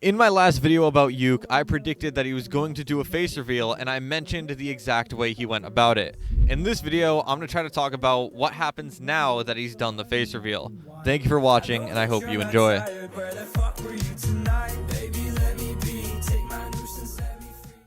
In my last video about Uke, I predicted that he was going to do a face reveal, and I mentioned the exact way he went about it. In this video, I'm going to try to talk about what happens now that he's done the face reveal. Thank you for watching, and I hope you enjoy.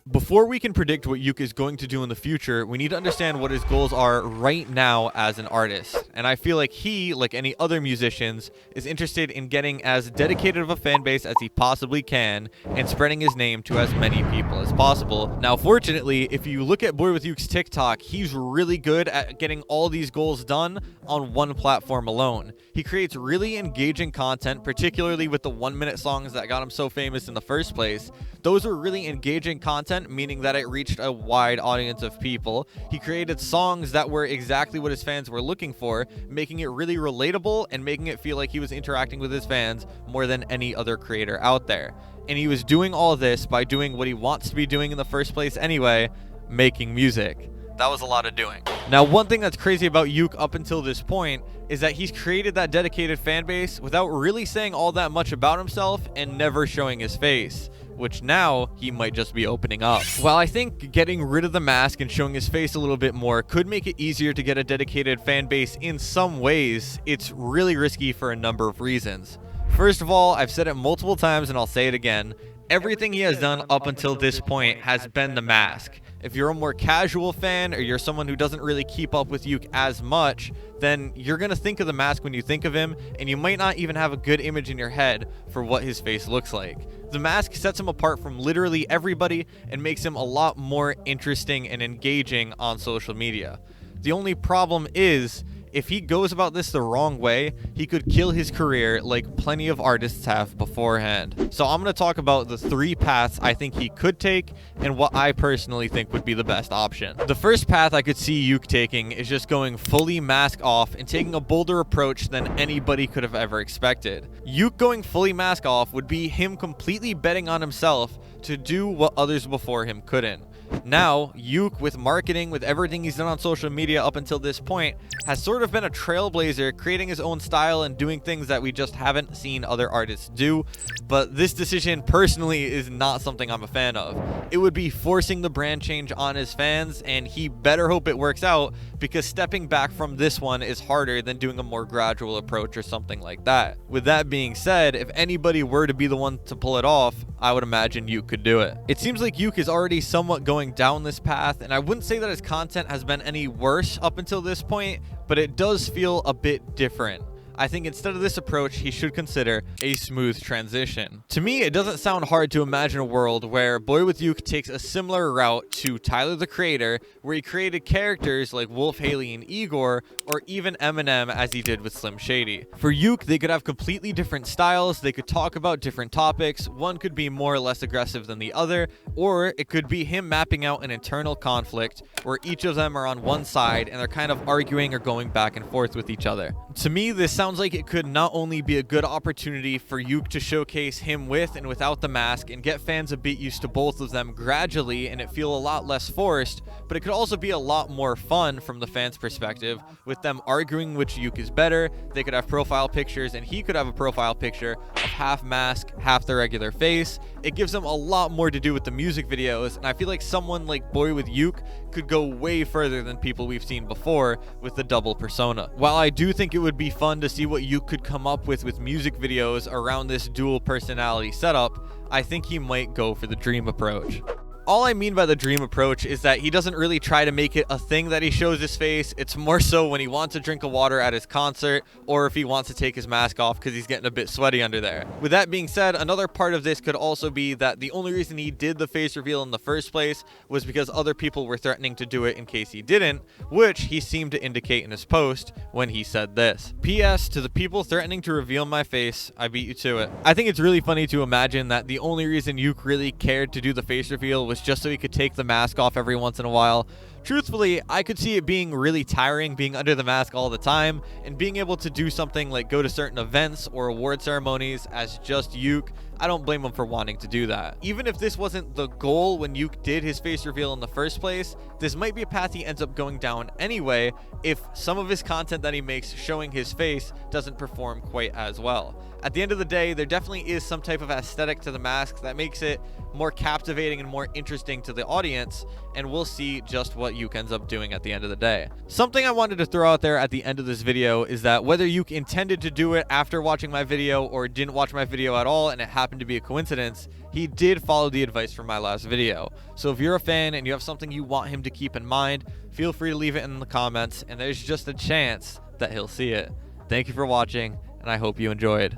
Before we can predict what Uke is going to do in the future, we need to understand what his goals are right now as an artist. And I feel like he, like any other musicians, is interested in getting as dedicated of a fan base as he possibly can and spreading his name to as many people as possible. Now, fortunately, if you look at BoyWithUke's TikTok, he's really good at getting all these goals done on one platform alone. He creates really engaging content, particularly with the 1-minute songs that got him so famous in the first place. Those were really engaging content, meaning that it reached a wide audience of people. He created songs that were exactly what his fans were looking for, making it really relatable and making it feel like he was interacting with his fans more than any other creator out there. And he was doing all this by doing what he wants to be doing in the first place anyway, making music. That was a lot of doing. Now, one thing that's crazy about Uke up until this point is that he's created that dedicated fan base without really saying all that much about himself and never showing his face, which now he might just be opening up. While I think getting rid of the mask and showing his face a little bit more could make it easier to get a dedicated fan base in some ways, it's really risky for a number of reasons. First of all, I've said it multiple times and I'll say it again, everything he has done up until this point has been the mask. If you're a more casual fan or you're someone who doesn't really keep up with Uke as much, then you're going to think of the mask when you think of him, and you might not even have a good image in your head for what his face looks like. The mask sets him apart from literally everybody and makes him a lot more interesting and engaging on social media. The only problem is, if he goes about this the wrong way, he could kill his career like plenty of artists have beforehand. So I'm going to talk about the 3 paths I think he could take and what I personally think would be the best option. The first path I could see Uke taking is just going fully mask off and taking a bolder approach than anybody could have ever expected. Uke going fully mask off would be him completely betting on himself to do what others before him couldn't. Now, Uke, with marketing, with everything he's done on social media up until this point, has sort of been a trailblazer, creating his own style and doing things that we just haven't seen other artists do. But this decision, personally, is not something I'm a fan of. It would be forcing the brand change on his fans, and he better hope it works out, because stepping back from this one is harder than doing a more gradual approach or something like that. With that being said, if anybody were to be the one to pull it off, I would imagine Uke could do it. It seems like Uke is already somewhat going down this path, and I wouldn't say that his content has been any worse up until this point, but it does feel a bit different. I think instead of this approach, he should consider a smooth transition. To me, it doesn't sound hard to imagine a world where BoyWithUke takes a similar route to Tyler the Creator, where he created characters like Wolf, Haley, and Igor, or even Eminem as he did with Slim Shady. For Uke, they could have completely different styles, they could talk about different topics, one could be more or less aggressive than the other, or it could be him mapping out an internal conflict where each of them are on one side and they're kind of arguing or going back and forth with each other. To me, this sounds like it could not only be a good opportunity for Uke to showcase him with and without the mask and get fans a bit used to both of them gradually and it feel a lot less forced, but it could also be a lot more fun from the fans' perspective, with them arguing which Uke is better. They could have profile pictures and he could have a profile picture of half mask, half the regular face. It gives them a lot more to do with the music videos, and I feel like someone like BoyWithUke could go way further than people we've seen before with the double persona. While I do think it would be fun to see what Uke could come up with music videos around this dual personality setup, I think he might go for the dream approach. All I mean by the dream approach is that he doesn't really try to make it a thing that he shows his face. It's more so when he wants a drink of water at his concert, or if he wants to take his mask off because he's getting a bit sweaty under there. With that being said, another part of this could also be that the only reason he did the face reveal in the first place was because other people were threatening to do it in case he didn't, which he seemed to indicate in his post when he said this. P.S. To the people threatening to reveal my face, I beat you to it. I think it's really funny to imagine that the only reason Uke really cared to do the face reveal was just so he could take the mask off every once in a while. Truthfully, I could see it being really tiring being under the mask all the time, and being able to do something like go to certain events or award ceremonies as just Uke. I don't blame him for wanting to do that. Even if this wasn't the goal when Uke did his face reveal in the first place, this might be a path he ends up going down anyway if some of his content that he makes showing his face doesn't perform quite as well. At the end of the day, there definitely is some type of aesthetic to the mask that makes it more captivating and more interesting to the audience, and we'll see just what Uke ends up doing at the end of the day. Something I wanted to throw out there at the end of this video is that whether Uke intended to do it after watching my video or didn't watch my video at all and it happened to be a coincidence, he did follow the advice from my last video. So if you're a fan and you have something you want him to keep in mind, feel free to leave it in the comments, and there's just a chance that he'll see it. Thank you for watching, and I hope you enjoyed.